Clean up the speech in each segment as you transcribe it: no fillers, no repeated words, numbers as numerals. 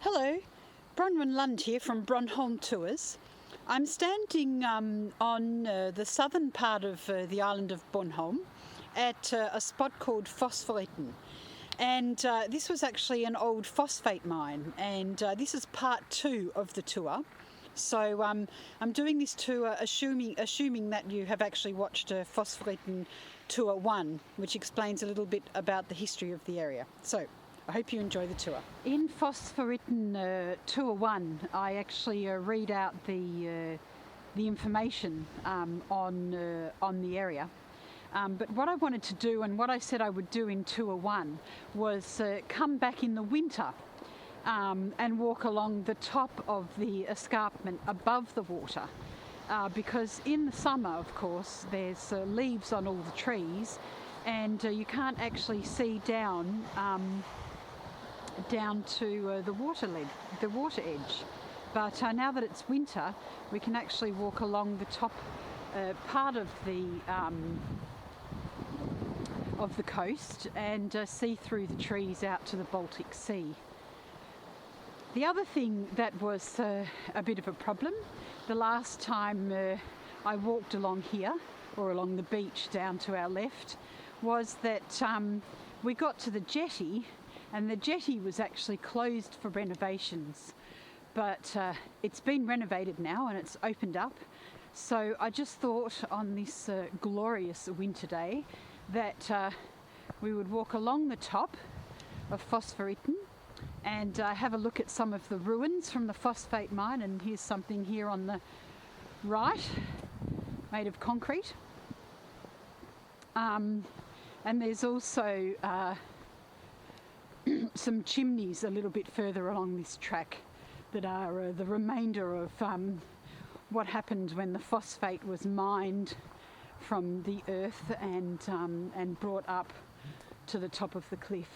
Hello, Bronwyn Lund here from BronHolm Tours. I'm standing on the southern part of the island of Bornholm at a spot called Fosforitten. And this was actually an old phosphate mine, and this is part 2 of the tour. So I'm doing this tour assuming that you have actually watched Fosforitten Tour 1, which explains a little bit about the history of the area. So I hope you enjoy the tour. In Fosforitten Tour 1, I actually read out the information on the area. But what I wanted to do, and what I said I would do in Tour 1, was come back in the winter and walk along the top of the escarpment above the water. Because in the summer, of course, there's leaves on all the trees, and you can't actually see down to the water edge. But now that it's winter, we can actually walk along the top part of the coast and see through the trees out to the Baltic Sea. The other thing that was a bit of a problem, the last time I walked along here, or along the beach down to our left, was that we got to the jetty, and the jetty was actually closed for renovations. But it's been renovated now and it's opened up. So I just thought on this glorious winter day that we would walk along the top of Fosforitten and have a look at some of the ruins from the phosphate mine. And here's something here on the right, made of concrete. And there's also some chimneys a little bit further along this track that are the remainder of what happened when the phosphate was mined from the earth and brought up to the top of the cliff.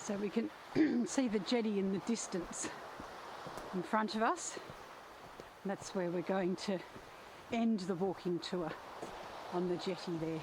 So we can see the jetty in the distance in front of us. And that's where we're going to end the walking tour, on the jetty there.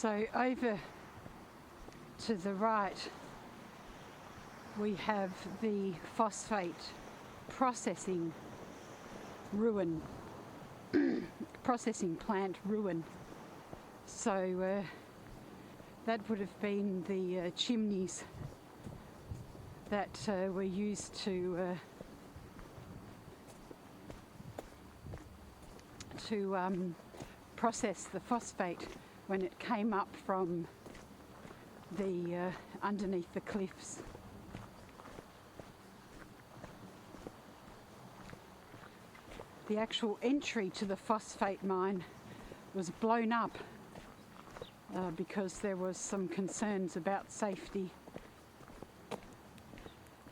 So over to the right we have the phosphate processing ruin, processing plant ruin. So that would have been the chimneys that were used to process the phosphate when it came up from the underneath the cliffs. The actual entry to the phosphate mine was blown up because there was some concerns about safety.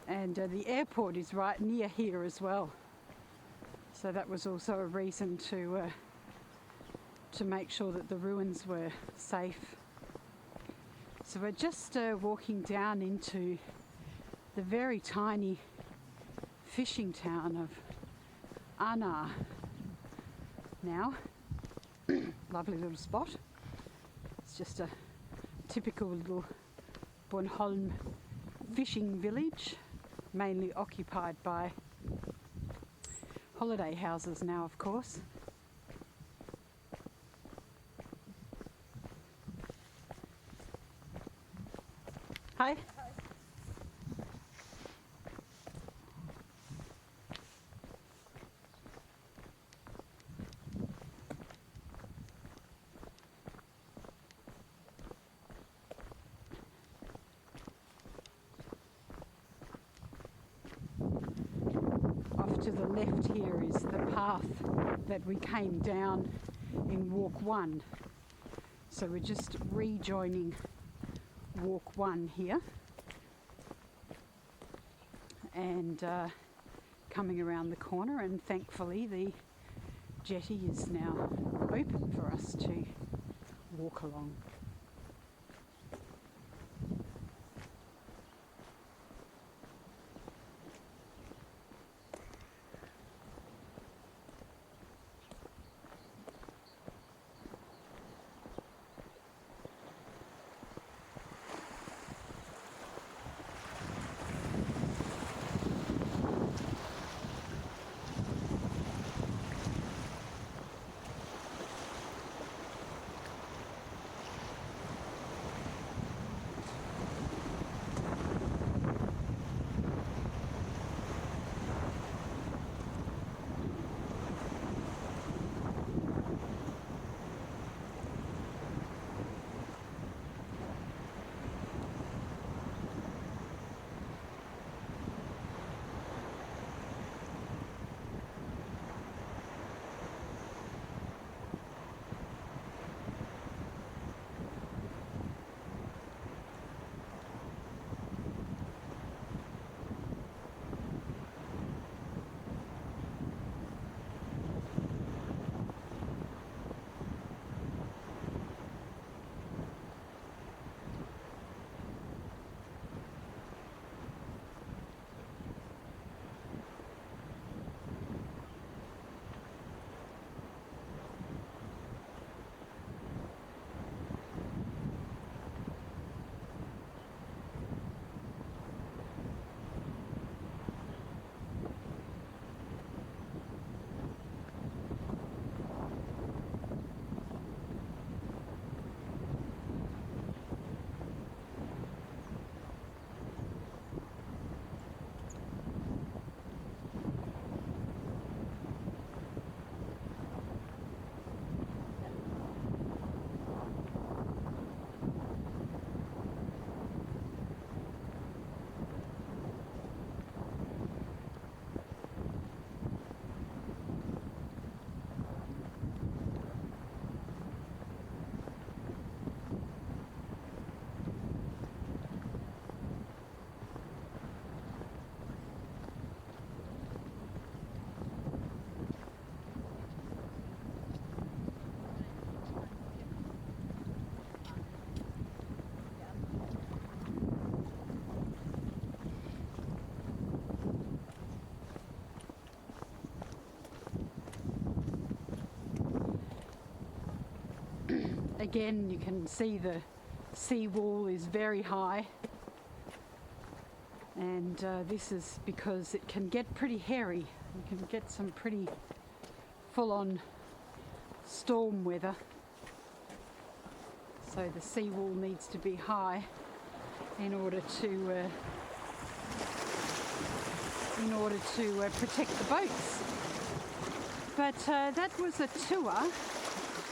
And the airport is right near here as well. So that was also a reason to make sure that the ruins were safe. So we're just walking down into the very tiny fishing town of Arnager now. Lovely little spot. It's just a typical little Bornholm fishing village, mainly occupied by holiday houses now, of course. Hi. Off to the left here is the path that we came down in walk 1. So we're just rejoining walk 1 here and coming around the corner, and thankfully the jetty is now open for us to walk along. Again, you can see the sea wall is very high, and this is because it can get pretty hairy. You can get some pretty full-on storm weather, so the seawall needs to be high in order to protect the boats. But that was a tour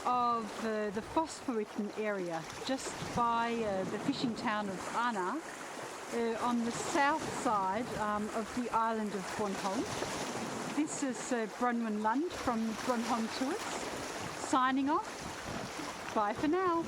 of the Fosforitten area just by the fishing town of Arna on the south side of the island of Bornholm. This is Bronwyn Lund from BronHolm Tours signing off. Bye for now.